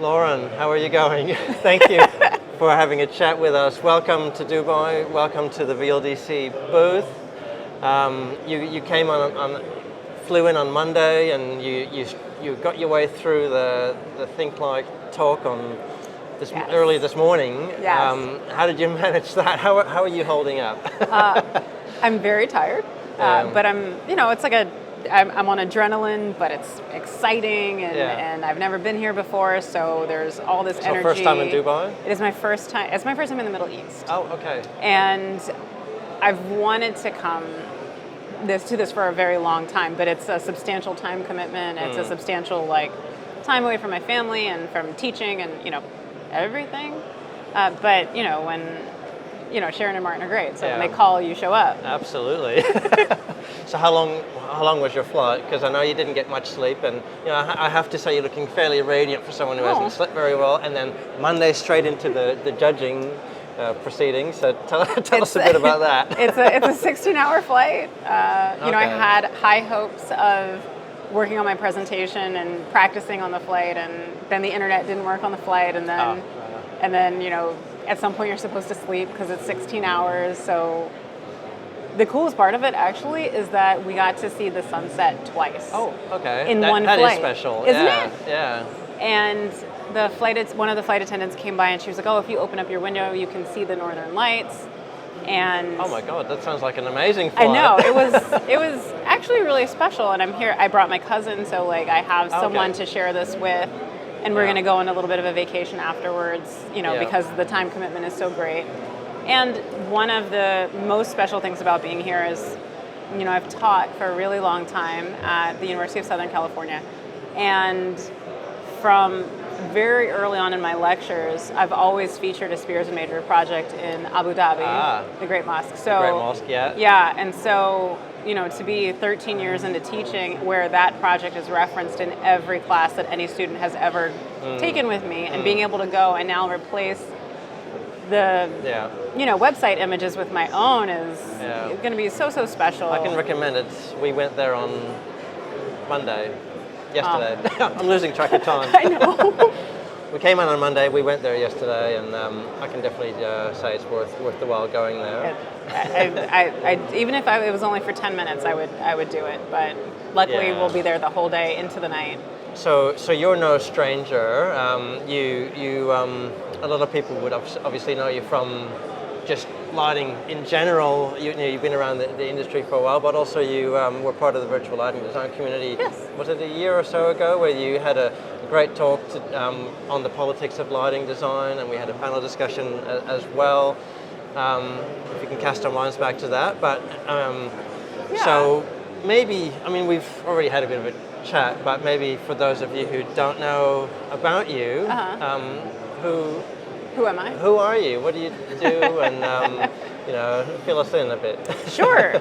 Lauren, how are you going? Thank you for having a chat with us. Welcome to Dubai. Welcome to the VLDC booth. You came flew in on Monday, and you got your way through the Think Like talk on early this morning. Yes. How did you manage that? How are you holding up? I'm very tired, but I'm on adrenaline, but it's exciting, and I've never been here before, so there's all this energy. First time in Dubai? It is my first time. It's my first time in the Middle East. Oh, okay. And I've wanted to come to this for a very long time, but it's a substantial time commitment. It's a substantial time away from my family and from teaching and everything. But when Sharon and Martin are great, so when they call, you show up. Absolutely. So how long was your flight? Because I know you didn't get much sleep, and I have to say you're looking fairly radiant for someone who hasn't slept very well. And then Monday straight into the judging proceedings. So tell us a bit about that. It's a 16-hour flight. I had high hopes of working on my presentation and practicing on the flight, and then the internet didn't work on the flight, and then at some point you're supposed to sleep because it's 16 hours. So the coolest part of it actually is that we got to see the sunset twice. Oh, okay. In one flight. That is special, isn't it? Yeah. And one of the flight attendants came by and she was like, "Oh, if you open up your window, you can see the northern lights." And oh my God, that sounds like an amazing flight. I know, it was actually really special. And I'm here. I brought my cousin, so I have someone to share this with. And we're going to go on a little bit of a vacation afterwards, because the time commitment is so great. And one of the most special things about being here is, I've taught for a really long time at the University of Southern California. And from very early on in my lectures, I've always featured a Spears and Major project in Abu Dhabi, the Great Mosque. So, the Great Mosque, yeah. Yeah, and so, to be 13 years into teaching where that project is referenced in every class that any student has ever taken with me, and being able to go and now replace the website images with my own is going to be so special. I can recommend it. We went there on yesterday. I'm losing track of time. I know. We came in on Monday. We went there yesterday, and I can definitely say it's worth the while going there. Even if it was only for 10 minutes, I would do it. But luckily, we'll be there the whole day into the night. So you're no stranger. A lot of people would obviously know you from just lighting in general. You've been around the industry for a while, but also you were part of the virtual lighting design community. Yes. Was it a year or so ago where you had a great talk on the politics of lighting design, and we had a panel discussion as well. If you can cast our minds back to that. But so maybe, we've already had a bit of a chat, but maybe for those of you who don't know about you, who am I? Who are you? What do you do? And fill us in a bit. Sure.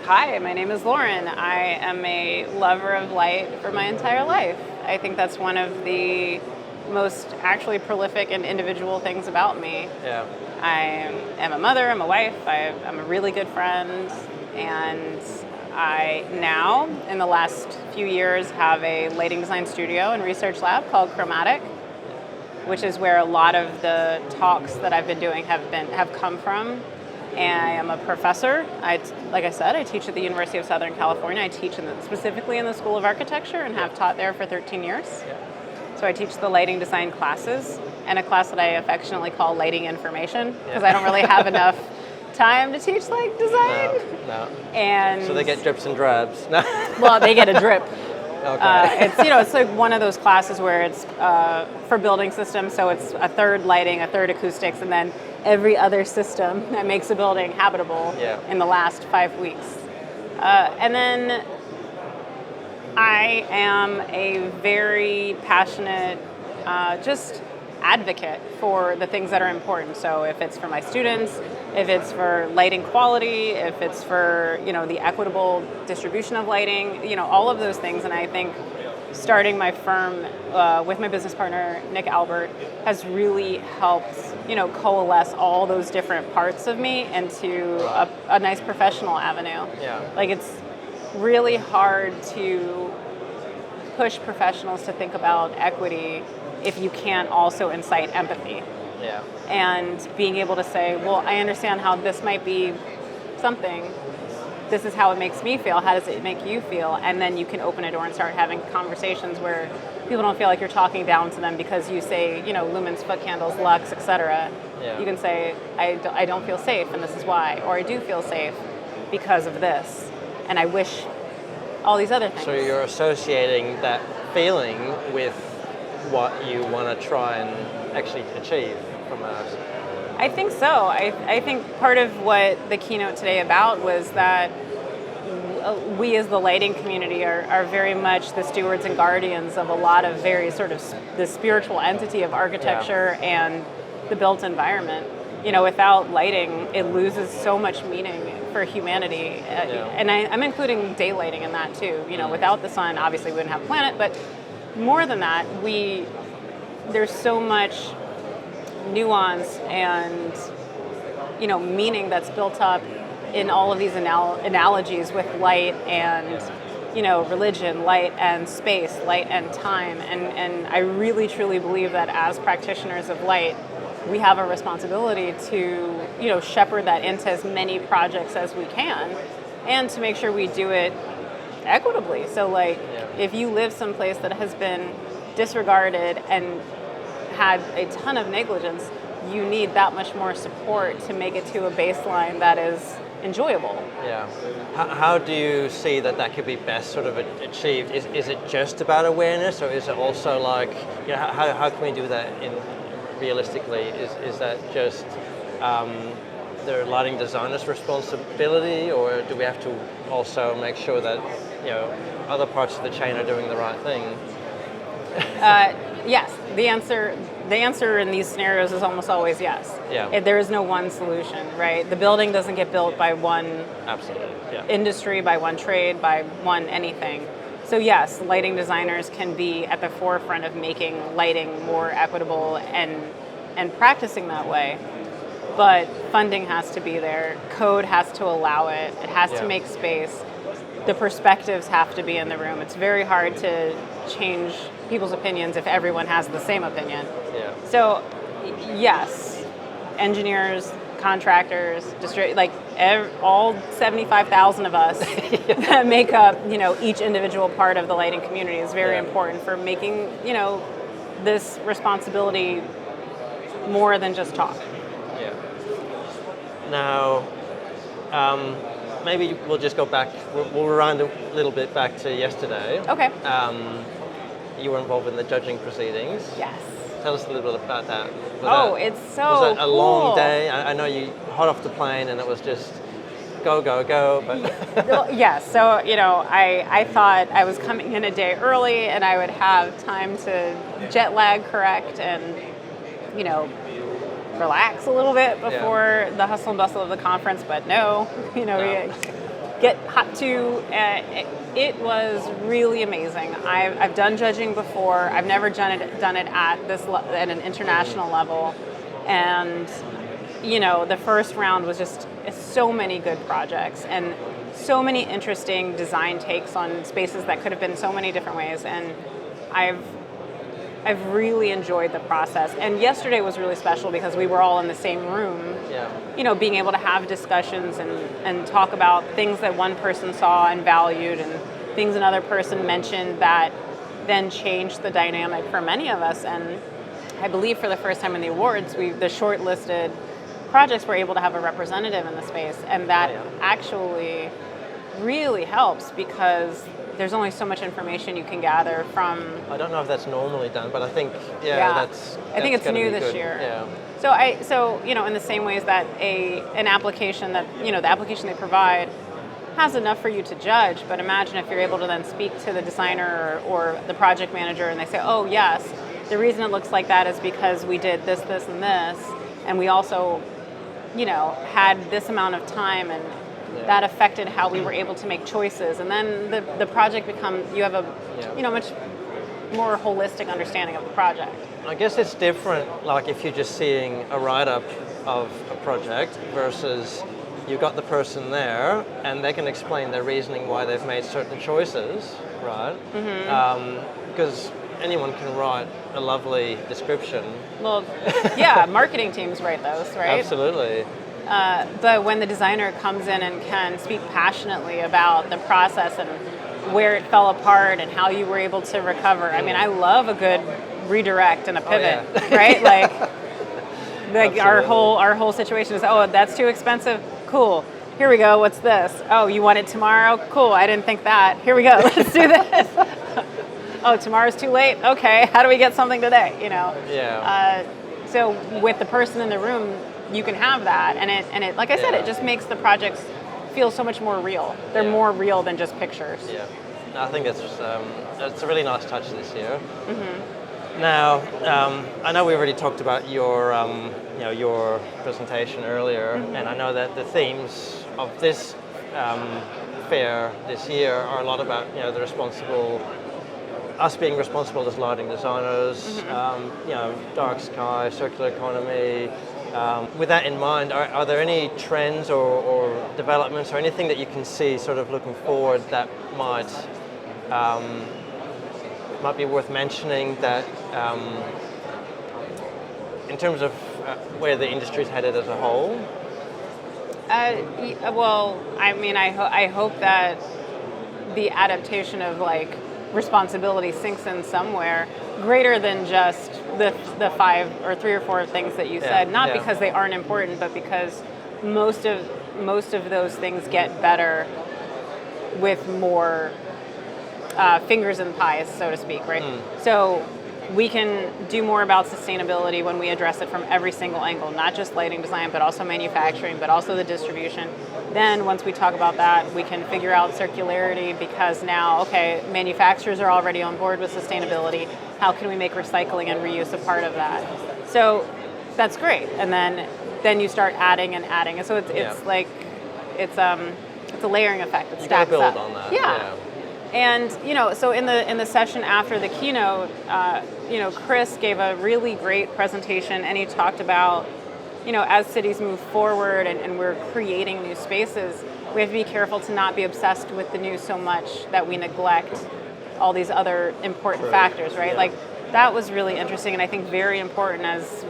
Hi, my name is Lauren. I am a lover of light for my entire life. I think that's one of the most actually prolific and individual things about me. Yeah. I am a mother, I'm a wife, I'm a really good friend, and I now, in the last few years, have a lighting design studio and research lab called Chromatic, which is where a lot of the talks that I've been doing have come from. And I am a professor. Like I said, I teach at the University of Southern California. I teach specifically in the School of Architecture and have taught there for 13 years. Yeah. So I teach the lighting design classes and a class that I affectionately call lighting information because I don't really have enough time to teach design. No. And so they get drips and drabs. Well, they get a drip. Okay. It's like one of those classes where it's for building systems, so it's a third lighting, a third acoustics, and then every other system that makes a building habitable in the last 5 weeks. And then I am a very passionate just advocate for the things that are important. So if it's for my students, if it's for lighting quality, if it's for the equitable distribution of lighting, all of those things. And I think starting my firm with my business partner Nick Albert has really helped coalesce all those different parts of me into a nice professional avenue. Yeah. Like it's really hard to push professionals to think about equity if you can't also incite empathy. Yeah. And being able to say, well, I understand how this might be something. This is how it makes me feel. How does it make you feel? And then you can open a door and start having conversations where people don't feel like you're talking down to them because you say, lumens, foot candles, lux, etc. Yeah. You can say, I don't feel safe, and this is why. Or I do feel safe because of this. And I wish all these other things. So you're associating that feeling with what you want to try and actually achieve from a... I think so. I think part of what the keynote today about was that we as the lighting community are very much the stewards and guardians of a lot of very sort of the spiritual entity of architecture and the built environment. Without lighting, it loses so much meaning for humanity. And I'm including day lighting in that too. Without the sun, obviously we wouldn't have a planet, but more than that, there's so much nuance and meaning that's built up in all of these analogies with light and religion, light and space, light and time, and I really truly believe that as practitioners of light, we have a responsibility to shepherd that into as many projects as we can, and to make sure we do it equitably. So if you live someplace that has been disregarded and had a ton of negligence, you need that much more support to make it to a baseline that is enjoyable. Yeah. How do you see that could be best sort of achieved? Is it just about awareness, or is it also how can we do that realistically? Is that just the lighting designer's responsibility, or do we have to also make sure that other parts of the chain are doing the right thing? Yes, the answer in these scenarios is almost always yes. Yeah. There is no one solution, right? The building doesn't get built by one industry, by one trade, by one anything. So yes, lighting designers can be at the forefront of making lighting more equitable and practicing that way. But funding has to be there. Code has to allow it. It has to make space. The perspectives have to be in the room. It's very hard to change people's opinions if everyone has the same opinion. Yeah. So, yes, engineers, contractors, all 75,000 of us that make up, each individual part of the lighting community is very important for making, this responsibility more than just talk. Yeah. Now, maybe we'll just go back. We'll rewind a little bit back to yesterday. Okay. You were involved in the judging proceedings. Yes. Tell us a little bit about that. It's so Was that a cool. long day? I know you hot off the plane and it was just go, but... Yes, so, I thought I was coming in a day early and I would have time to jet lag correct and, relax a little bit before the hustle and bustle of the conference, but no. We get hot to... It was really amazing. I've done judging before. I've never done it at at an international level, and the first round was just so many good projects and so many interesting design takes on spaces that could have been so many different ways. And I've really enjoyed the process. And yesterday was really special because we were all in the same room. Yeah. Being able to have discussions and talk about things that one person saw and valued and things another person mentioned that then changed the dynamic for many of us. And I believe for the first time in the awards, the shortlisted projects were able to have a representative in the space. And that actually really helps because there's only so much information you can gather from... I don't know if that's normally done, but I think, I think it's new this year. Yeah. So in the same ways that an application that, the application they provide has enough for you to judge, but imagine if you're able to then speak to the designer or the project manager and they say, oh yes, the reason it looks like that is because we did this, this, and this, and we also, had this amount of time and that affected how we were able to make choices. And then the project you have a much more holistic understanding of the project. I guess it's different, like if you're just seeing a write-up of a project versus you've got the person there, and they can explain their reasoning why they've made certain choices, right? Because anyone can write a lovely description. Well, yeah, marketing teams write those, right? Absolutely. But when the designer comes in and can speak passionately about the process and where it fell apart and how you were able to recover, I mean, I love a good redirect and a pivot, right? Like our whole situation is, oh, that's too expensive. Cool. Here we go. What's this? Oh, you want it tomorrow? Cool. I didn't think that. Here we go. Let's do this. Oh, tomorrow's too late. Okay. How do we get something today? You know. Yeah. So with the person in the room, you can have that, and it like I said, it just makes the projects feel so much more real. They're more real than just pictures. Yeah. I think it's a really nice touch this year. Now, I know we already talked about your your presentation earlier, and I know that the themes of this fair this year are a lot about us being responsible as lighting designers, dark sky, circular economy. With that in mind, are there any trends or developments or anything that you can see sort of looking forward that might be worth mentioning that in terms of where the industry's headed as a whole? Well, I mean, I hope that the adaptation of like responsibility sinks in somewhere greater than just the 5 or 3 or 4 things that you said. Not because they aren't important, but because most of those things get better with more fingers in pies, so to speak, right? So we can do more about sustainability when we address it from every single angle, not just lighting design, but also manufacturing, but also the distribution. Then once we talk about that, we can figure out circularity, because now, okay, manufacturers are already on board with sustainability. How can we make recycling and reuse a part of that? So that's great. And then you start adding and adding. And so it's like, it's a layering effect. It stacks build up. on that. Yeah. And so in the session after the keynote, Chris gave a really great presentation, and he talked about, as cities move forward and we're creating new spaces, we have to be careful to not be obsessed with the new so much that we neglect all these other important factors, right? Yeah. Like that was really interesting, and I think very important as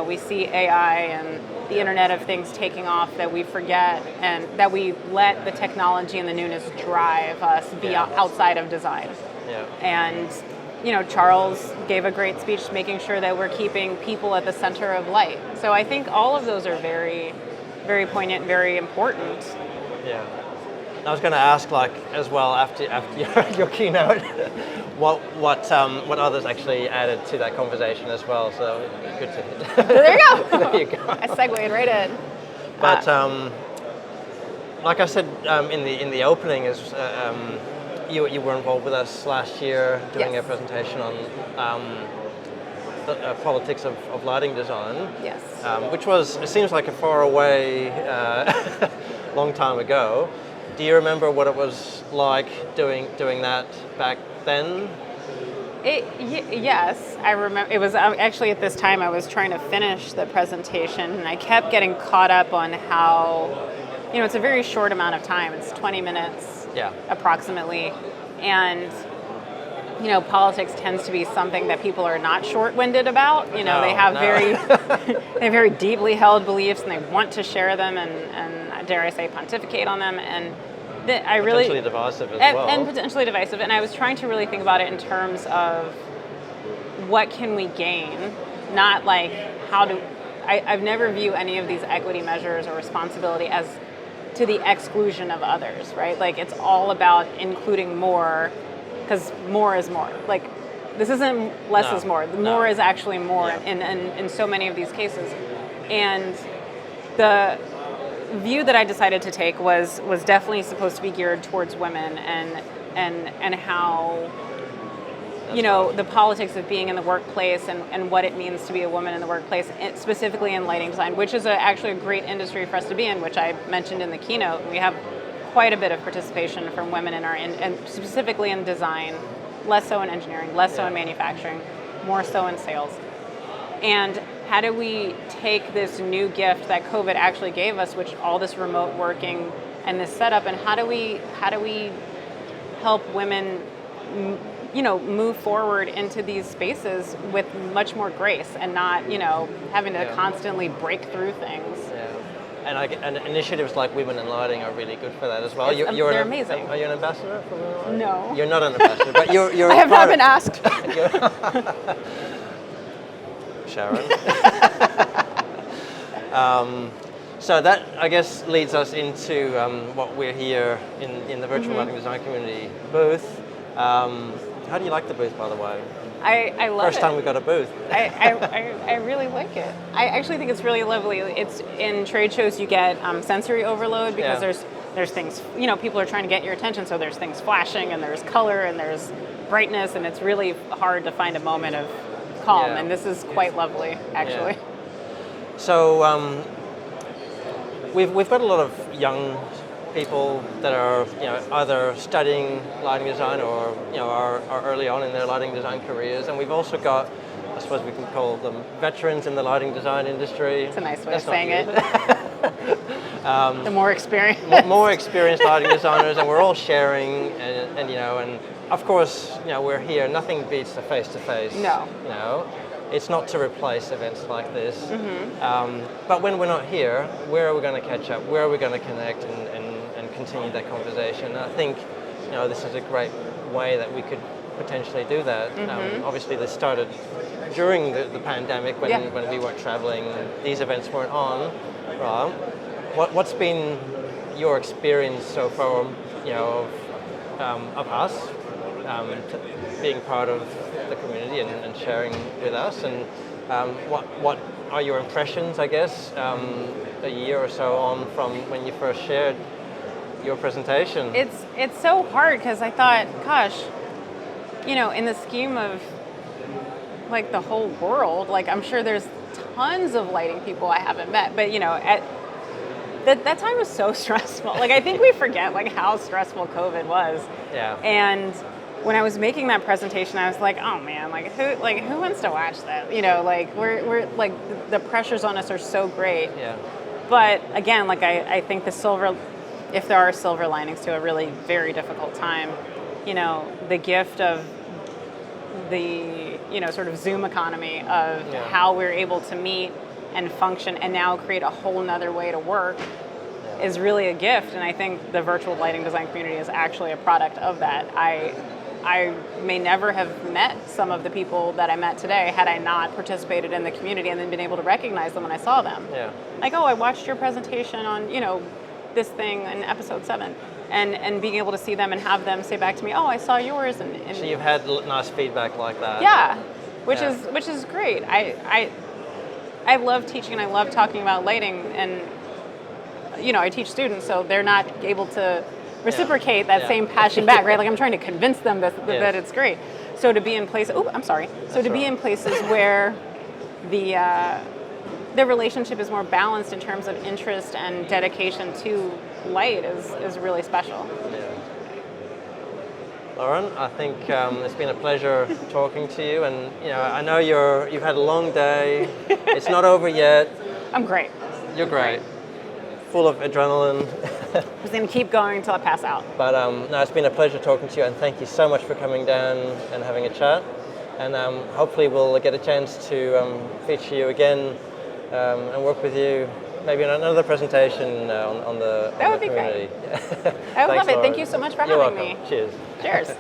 we see AI and the Internet of Things taking off, that we forget and that we let the technology and the newness drive us beyond outside of design. Yeah. And Charles gave a great speech making sure that we're keeping people at the center of light. So I think all of those are very, very poignant and very important. Yeah. I was going to ask, as well, after your keynote, what others actually added to that conversation as well. So good to. There you go. There you go. I segued right in. But like I said in the opening, is you were involved with us last year doing a presentation on the politics of lighting design. Yes. Which it seems like a far away, long time ago. Do you remember what it was like doing that back then? Yes, I remember. It was actually at this time I was trying to finish the presentation, and I kept getting caught up on how, it's a very short amount of time. It's 20 minutes approximately. And, politics tends to be something that people are not short-winded about. They have they have very deeply held beliefs, and they want to share them and dare I say pontificate on them. And I really potentially divisive as well. And potentially divisive. And I was trying to really think about it in terms of what can we gain, not like I've never viewed any of these equity measures or responsibility as to the exclusion of others, right? Like it's all about including more, because more is more. Like this isn't less is more. More is actually more in so many of these cases. And the view that I decided to take was definitely supposed to be geared towards women and how the politics of being in the workplace and what it means to be a woman in the workplace, specifically in lighting design, which is actually a great industry for us to be in, which I mentioned in the keynote. We have quite a bit of participation from women and specifically in design, less so in engineering, less so in manufacturing, more so in sales. And how do we take this new gift that COVID actually gave us, which all this remote working and this setup, and how do we help women, move forward into these spaces with much more grace and not, having to constantly break through things. Yeah. And initiatives like Women in Lighting are really good for that as well. They're amazing. Are you an ambassador for Women in Lighting? No. You're not an ambassador, but you're I have not been asked. Sharon. So that, I guess, leads us into what we're here in the virtual lighting design community booth. How do you like the booth, by the way? I love it. First time we got a booth. I really like it. I actually think it's really lovely. It's in trade shows you get sensory overload because there's things, people are trying to get your attention, so there's things flashing and there's color and there's brightness, and it's really hard to find a moment of calm, and this is quite lovely, actually. Yeah. So we've got a lot of young people that are either studying lighting design or are early on in their lighting design careers, and we've also got, I suppose we can call them veterans in the lighting design industry. It's a nice way of saying it. The more experienced. More experienced lighting designers, and we're all sharing, and of course, we're here. Nothing beats the face-to-face. No. It's not to replace events like this. But when we're not here, where are we going to catch up? Where are we going to connect and continue that conversation? And I think, this is a great way that we could potentially do that. Obviously, this started during the pandemic when we weren't traveling. These events weren't on. Right? What's been your experience so far, of us being part of the community and sharing with us, and what are your impressions, I guess, a year or so on from when you first shared your presentation? It's so hard because I thought, gosh, in the scheme of like the whole world, like I'm sure there's tons of lighting people I haven't met, but at that time was so stressful. Like I think we forget like how stressful COVID was. Yeah. And when I was making that presentation, I was like, oh man, who wants to watch that? We're like the pressures on us are so great. Yeah. But again, like I think if there are silver linings to a really very difficult time, the gift of the sort of Zoom economy of how we're able to meet and function and now create a whole nother way to work is really a gift. And I think the virtual lighting design community is actually a product of that. I may never have met some of the people that I met today had I not participated in the community and then been able to recognize them when I saw them. Yeah. Like, oh, I watched your presentation on, this thing in episode 7. And being able to see them and have them say back to me, oh, I saw yours. And so you've had nice feedback like that. Yeah, which is great. I love teaching and I love talking about lighting, and I teach students, so they're not able to reciprocate that same passion back, right? Like I'm trying to convince them that it's great. So to be in places, be in places where the relationship is more balanced in terms of interest and dedication to light is really special. Yeah. Lauren, I think it's been a pleasure talking to you, and I know you've had a long day. It's not over yet. I'm great. You're great. Full of adrenaline. I'm just going to keep going until I pass out. But no, it's been a pleasure talking to you, and thank you so much for coming down and having a chat. And hopefully we'll get a chance to feature you again and work with you maybe on another presentation on the community. That would be great. I would love it. Thank you so much for having me. Cheers. Cheers.